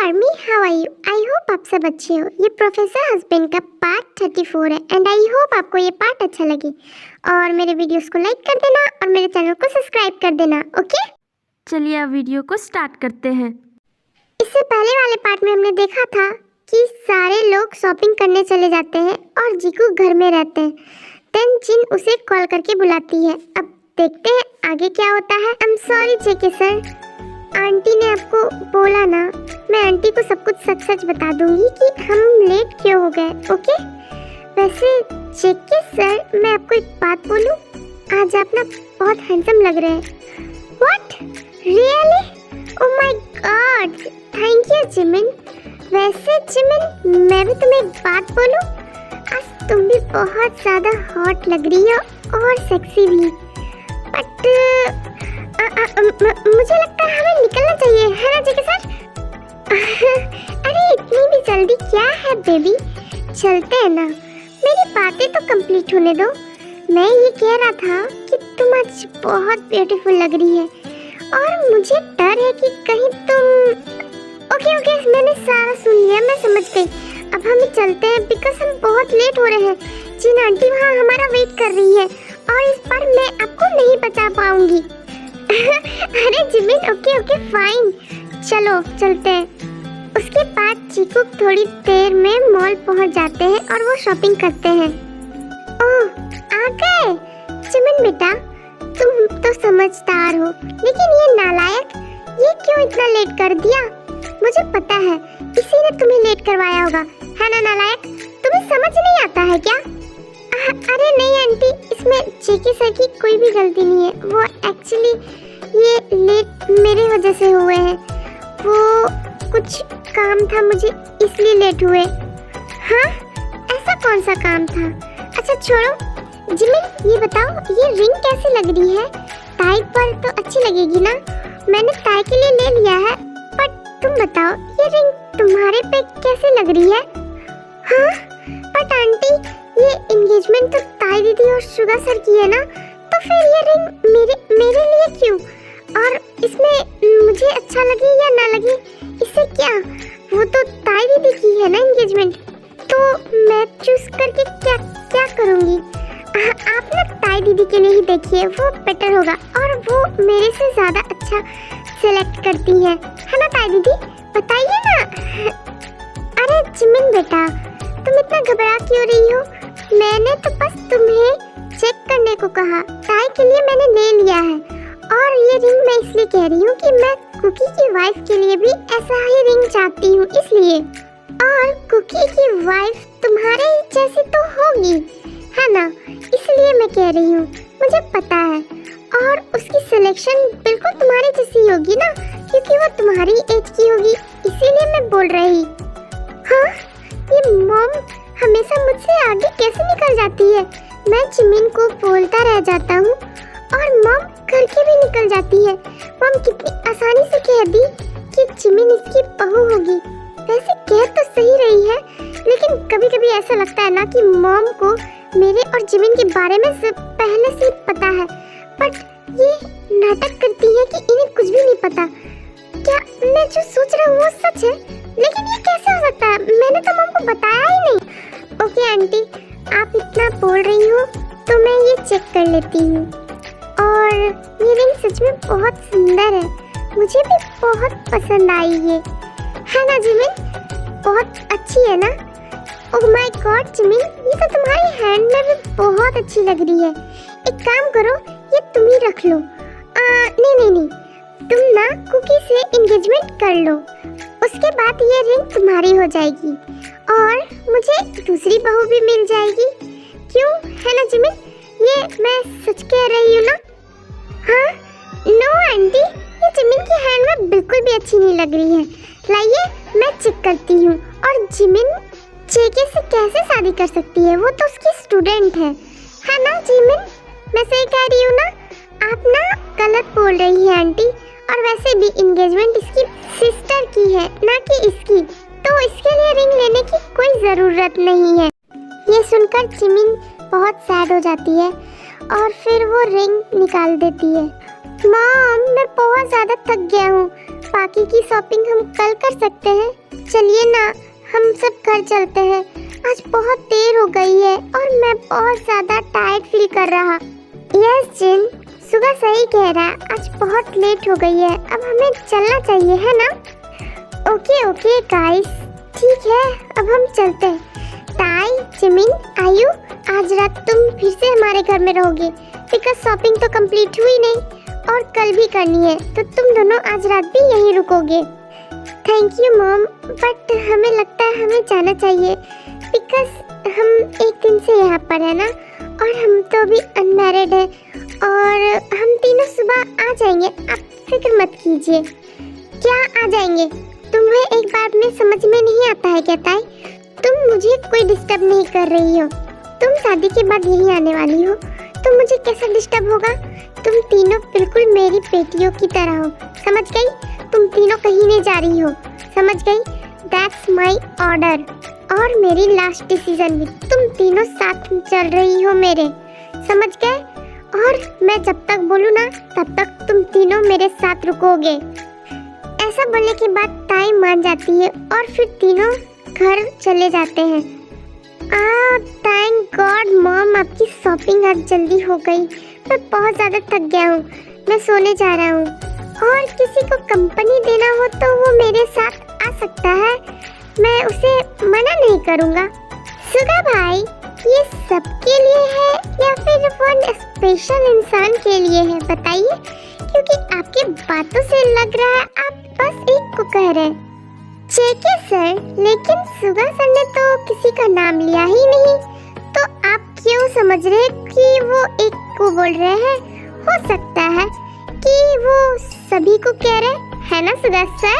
Army, how are you? I hope आप सब अच्छे हो। ये प्रोफेसर हस्बैंड का पार्ट 34 है एंड आई होप आपको ये पार्ट अच्छा लगे और मेरे वीडियोस को लाइक कर देना और मेरे चैनल को सब्सक्राइब कर देना। ओके, चलिए अब वीडियो को स्टार्ट करते हैं। इससे पहले वाले पार्ट में हमने देखा था कि सारे लोग शॉपिंग करने चले जाते हैं और जीकू घर में रहते हैं। देन जिन उसे कॉल करके बुलाती है। अब देखते हैं आगे क्या होता है। I am sorry JK sir, aunty ने आपको बोला ना, मैं आंटी को सब कुछ सच सच बता दूंगी कि हम लेट क्यों हो गए। ओके, वैसे जेके सर मैं आपको एक बात बोलूं, आज आप ना बहुत हैंडसम लग रहे हैं। What really? Oh my God, thank you Jimin. वैसे जिमिन मैं भी तुम्हें एक बात बोलूं, आज तुम भी बहुत ज़्यादा हॉट लग रही हो और सेक्सी भी। बट मुझे लगता है हमें निकलना चाहिए, है ना जेके सर? अरे इतनी भी जल्दी क्या है बेबी, चलते हैं ना। मेरी बातें तो कंप्लीट होने दो। मैं ये कह रहा था कि तुम आज बहुत ब्यूटीफुल लग रही है और मुझे डर है कि कहीं तुम। ओके मैंने सारा सुन लिया, मैं समझ गई। अब हम चलते हैं बिकॉज हम बहुत लेट हो रहे हैं। जिन आंटी वहाँ हमारा वेट कर रही है और इस बार मैं आपको नहीं बचा पाऊंगी। अरे जिमिन ओके फाइन, चलो चलते हैं। उसके बाद चीकू थोड़ी देर में मॉल पहुंच जाते हैं और वो शॉपिंग करते हैं। ओह आ गए जिमिन बेटा, तुम तो समझदार हो, लेकिन ये नालायक ये क्यों इतना लेट कर दिया? मुझे पता है इसी ने तुम्हें लेट करवाया होगा, है ना नालायक? तुम्हें समझ नहीं आता है क्या? अरे नहीं आंटी, इसमें जेके सर की कोई भी गलती नहीं है। वो एक्चुअली ये लेट मेरे वजह से हुए हैं। वो कुछ काम था मुझे इसलिए लेट हुए। हाँ ऐसा कौन सा काम था? अच्छा छोड़ो जिमिन, ये बताओ ये रिंग कैसी लग रही है? टाई पर तो अच्छी लगेगी ना, मैंने टाई के लिए ले लिया है। बट तुम बताओ ये रिंग तुम्हारे पे कैसे लग रही है? हाँ बट आंटी ये एंगेजमेंट तो ताई दीदी और शुगा सर की है ना, तो फिर ये रिंग मेरे लिए क्यों? और इसमें मुझे अच्छा लगे या ना लगे इससे क्या? वो तो ताई दीदी की है ना एंगेजमेंट, तो मैं चूज करके क्या करूँगी? आप ना ताई दीदी के लिए ही देखिए, वो बेटर होगा और वो मेरे से ज़्यादा अच्छा सिलेक्ट करती है ना ताई दीदी? बताइए ना। अरे जिमिन बेटा तुम इतना घबरा क्यों रही हो? मैंने तो बस तुम्हें चेक करने को कहा, ताई के लिए मैंने ले लिया है। और ये रिंग मैं इसलिए कह रही हूँ कि मैं कुकी की वाइफ के लिए भी ऐसा ही रिंग चाहती हूँ, इसलिए। और कुकी की वाइफ तुम्हारे ही जैसी तो होगी, है ना? इसलिए मैं कह रही हूँ, मुझे पता है। और उसकी सिलेक्शन बिल्कुल तुम्हारी जैसी होगी ना, क्योंकि वो तुम्हारी एज की होगी, इसीलिए मैं बोल रही। हाँ ये मॉम हमेशा मुझसे आगे कैसे निकल जाती है? मैं जिमिन को बोलता रह जाता हूँ और मॉम करके भी निकल जाती है। मॉम कितनी आसानी से कह दी कि जिमिन इसकी बहू होगी। वैसे कह तो सही रही है, लेकिन कभी कभी ऐसा लगता है ना कि मॉम को मेरे और जिमिन के बारे में पहले से पता है, बट ये नाटक करती है कि इन्हें कुछ भी नहीं पता। क्या मैं जो सोच रहा हूँ वो सच है? लेकिन ये कैसे हो सकता है? मैंने तो मॉम को बताया ही नहीं। ओके आंटी, आप इतना बोल रही हो तो मैं ये चेक कर लेती हूँ। और ये रिंग सच में बहुत सुंदर है, मुझे भी बहुत पसंद आई ये, है ना जिमिन? बहुत अच्छी है ना? ओह माय गॉड जिमिन, ये तो तुम्हारी हैंड में भी बहुत अच्छी लग रही है। एक काम करो, ये तुम ही रख लो। नहीं, तुम ना कुकी से एंगेजमेंट कर लो, उसके बाद ये रिंग तुम्हारी हो जाएगी और मुझे दूसरी बहू भी मिल जाएगी। क्यों, है ना जिमिन? ये मैं सच कह रही हूँ ना? हाँ नो आंटी, ये जिमिन की हैंड में बिल्कुल भी अच्छी नहीं लग रही है। लाइए मैं चेक करती हूँ। और जिमिन जेके से कैसे शादी कर सकती है? वो तो उसकी स्टूडेंट है ना जिमिन? मैं सही कह रही हूँ ना? आप ना गलत बोल रही है आंटी, और वैसे भी एंगेजमेंट इसकी सिस्टर की है ना कि इसकी, तो इसके लिए रिंग लेने की कोई ज़रूरत नहीं है। ये सुनकर जिमिन बहुत सैड हो जाती है और फिर वो रिंग निकाल देती है। मॉम, मैं बहुत ज़्यादा थक गया हूँ। बाकी की शॉपिंग हम कल कर सकते हैं। चलिए ना, हम सब घर चलते हैं। आज बहुत देर हो गई है और मैं बहुत ज़्यादा टायर्ड फील कर रहा। यस जिन, सुबह सही कह रहा है, आज बहुत लेट हो गई है। अब हमें चलना चाहिए, है ना? ओके गाइस, ठीक है, अब हम चलते हैं। ताई, जिमिन, आयु, आज रात तुम फिर से हमारे घर में रहोगे बिकॉज शॉपिंग तो कंप्लीट हुई नहीं और कल भी करनी है, तो तुम दोनों आज रात भी यहीं रुकोगे। थैंक यू मॉम, बट हमें लगता है हमें जाना चाहिए बिकॉज हम एक दिन से यहाँ पर है ना, और हम तो अभी अनमैरिड है और हम तीनों सुबह आ जाएंगे, आप फिक्र मत कीजिए। क्या आ जाएंगे? तुम्हें एक बार में समझ में नहीं आता है क्या ताई? तुम मुझे कोई डिस्टर्ब नहीं कर रही हो। तुम शादी के बाद यहीं आने वाली हो तो मुझे कैसा डिस्टर्ब होगा? तुम तीनों बिल्कुल मेरी बेटियों की तरह हो, समझ गई? तुम तीनों कहीं नहीं जा रही हो, समझ गई? दैट्स माई ऑर्डर और मेरी लास्ट डिसीजन भी। तुम तीनों साथ में चल रही हो मेरे, समझ गए? और मैं जब तक बोलूँ ना तब तक तुम तीनों मेरे साथ रुकोगे। ऐसा बोलने के बाद ताई मान जाती है और फिर तीनों घर चले जाते हैं। थैंक गॉड मॉम, आपकी शॉपिंग आज जल्दी हो गई। मैं बहुत ज़्यादा थक गया हूँ, मैं सोने जा रहा हूँ। और किसी को कंपनी देना हो तो वो मेरे साथ आ सकता है, मैं उसे मना नहीं करूँगा। सुगा भाई, ये सबके लिए है या फिर वन स्पेशल इंसान के लिए है, बताइए, क्योंकि आपके बातों से लग रहा है आप बस एक को कह रहे हैं। जेके सर, लेकिन सुगा सर ने तो किसी का नाम लिया ही नहीं, तो आप क्यों समझ रहे कि वो एक को बोल रहे हैं? हो सकता है कि वो सभी को कह रहे है ना सुगा सर?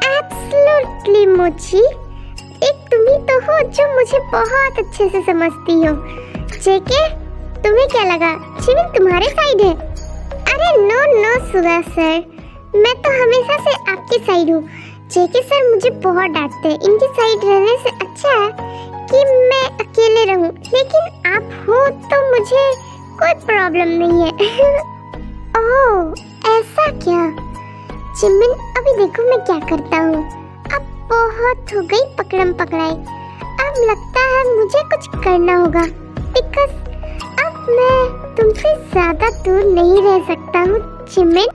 एब्सोल्युटली मोची, एक तुम ही तो हो जो मुझे बहुत अच्छे से समझती हो। जेके, तुम्हें क्या लगा जिमिन तुम्हारे साइड है? अरे नो सुगा सर, मैं तो हमेशा से आपकी साइड हूँ। जेके सर मुझे बहुत डांटते हैं, इनकी साइड रहने से अच्छा है कि मैं अकेले रहूं, लेकिन आप हो तो मुझे कोई प्रॉब्लम नहीं है। ओह, ऐसा क्या? जिमिन, अभी देखो मैं क्या करता हूँ। अब बहुत हो गई पकड़म पकड़ाई, अब लगता है मुझे कुछ करना होगा बिकॉज अब मैं तुमसे ज्यादा दूर नहीं रह सकता हूँ जिमिन।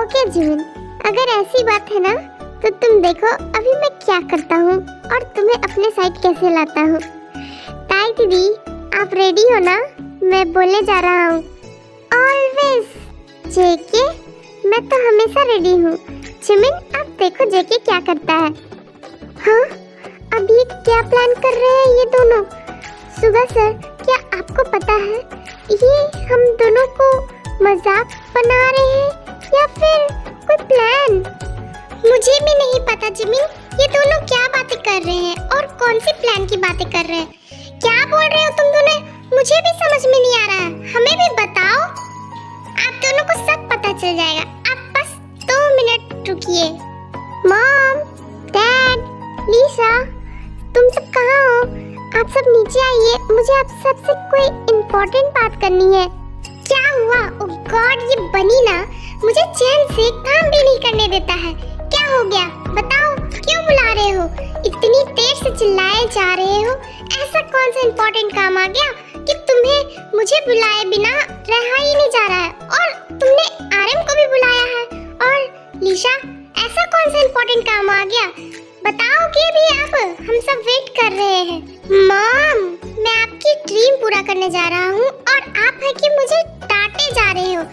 ओके जिमिन, अगर ऐसी बात है ना तो तुम देखो अभी मैं क्या करता हूँ और तुम्हें अपने साइड कैसे लाता हूँ। ताई दीदी, आप रेडी हो ना? मैं बोलने जा रहा हूँ। ऑलवेज जेके, मैं तो हमेशा रेडी हूँ। जिमिन, अब देखो जेके क्या करता है। हाँ, अब ये क्या प्लान कर रहे हैं ये दोनों? सुगा सर, क्या आपको पता है ये हम दोनों को मजाक बना रहे हैं या फिर कोई प्लान? मुझे भी नहीं पता जिमिन, ये दोनों क्या बातें कर रहे हैं और कौन सी प्लान की बातें कर रहे हैं। क्या बोल रहे हो तुम दोनों? मुझे भी समझ में नहीं आ रहा है, हमें भी बताओ। आप दोनों को सब पता चल जाएगा, आप बस 2 मिनट रुकिए। मॉम, डैड, लीसा, तुम सब कहाँ हो? आप सब नीचे आइए, मुझे आप सबसे कोई इम्पोर्टेंट बात करनी है। क्या हुआ? ओह गॉड, ये बनी ना मुझे चैन से काम भी नहीं करने देता है। क्या हो गया बताओ, क्यों बुला रहे हो? इतनी देर से चिल्लाए जा रहे हो, ऐसा कौन सा इम्पोर्टेंट काम आ गया कि तुम्हें मुझे बुलाए बिना रहा ही नहीं जा रहा है? और तुमने आरएम को भी बुलाया है। और लीशा, ऐसा कौन सा इम्पोर्टेंट काम आ गया? बताओगे भी अब? हम सब वेट कर रहे हैं। मॉम, मैं आपकी ड्रीम पूरा करने जा रहा हूँ और आप है कि मुझे डांटे जा रहे हो।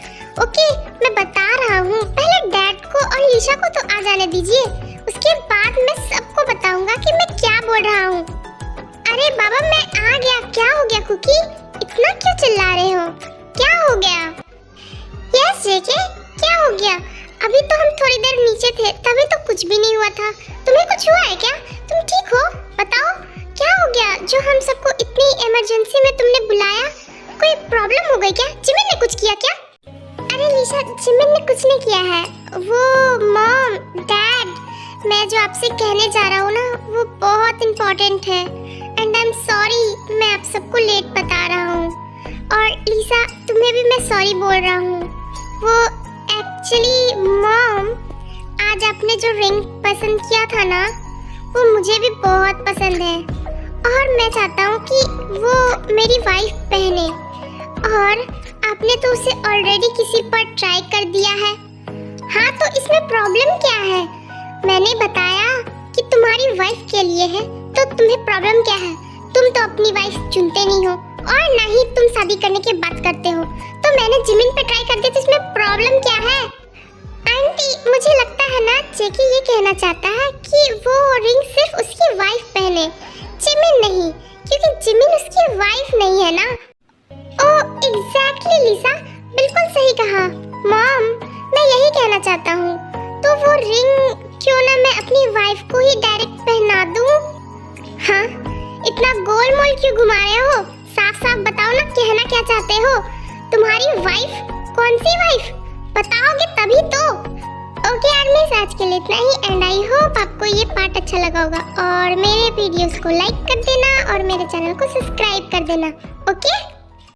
ओके, मैं बता रहा हूँ, पहले डैड को और लीशा को तो आ जाने दीजिए, उसके बाद मैं सबको बताऊंगा कि मैं क्या बोल रहा हूँ। अरे बाबा, मैं आ गया। क्या हो गया कुकी? इतना क्यों चिल्ला रहे हो? क्या हो गया? यस जेके, क्या हो गया? अभी तो हम थोड़ी देर नीचे थे, तभी तो कुछ भी नहीं हुआ था। तुम्हें कुछ हुआ है क्या? तुम ठीक हो? बताओ क्या हो गया जो हम सबको इतनी इमरजेंसी में तुमने बुलाया? कोई प्रॉब्लम हो गई क्या? जिमिन ने कुछ किया क्या? अरे लीशा, जिमिन ने कुछ नहीं किया है। वो मॉम, डैड, मैं जो आपसे कहने जा रहा हूँ ना, वो बहुत इम्पोर्टेंट है एंड आई एम सॉरी, मैं आप सबको लेट बता रहा हूँ। और लीसा, तुम्हें भी मैं सॉरी बोल रहा हूँ। वो एक्चुअली मॉम, आज आपने जो रिंग पसंद किया था ना, वो मुझे भी बहुत पसंद है और मैं चाहता हूँ कि वो मेरी वाइफ पहने। और आपने तो उसे ऑलरेडी किसी पर ट्राई कर दिया है। हाँ, तो इसमें प्रॉब्लम क्या है? मैंने बताया कि तुम्हारी वाइफ के लिए है, तो तुम्हें प्रॉब्लम क्या है? तुम तो अपनी वाइफ चुनते नहीं हो और ना ही तुम शादी करने की बात करते हो। तो मैंने जिमिन पे ट्राई कर दिया, तो इसमें प्रॉब्लम क्या है? आंटी, मुझे लगता है ना जैकी ये कहना चाहता है कि वो रिंग सिर्फ उसकी वाइफ पहने, जिमिन नहीं, क्योंकि जिमिन उसकी वाइफ नहीं है ना। ओह एग्जैक्टली लिसा, बिल्कुल सही कहा मॉम, मैं यही कहना चाहता हूँ। तो वो रिंग क्यों ना मैं अपनी वाइफ को ही डायरेक्ट पहना दूँ? हाँ, इतना गोल मोल क्यों घुमा रहे हो? साफ साफ बताओ ना, कहना क्या चाहते हो? तुम्हारी वाइफ? कौन सी वाइफ? बताओगे तभी तो। ओके आर्मीज, आज के लिए इतना ही एंड आई होप आपको ये पार्ट अच्छा लगा होगा और मेरे वीडियोस को लाइक कर देना और मेरे चैनल को सब्सक्राइब कर देना। ओके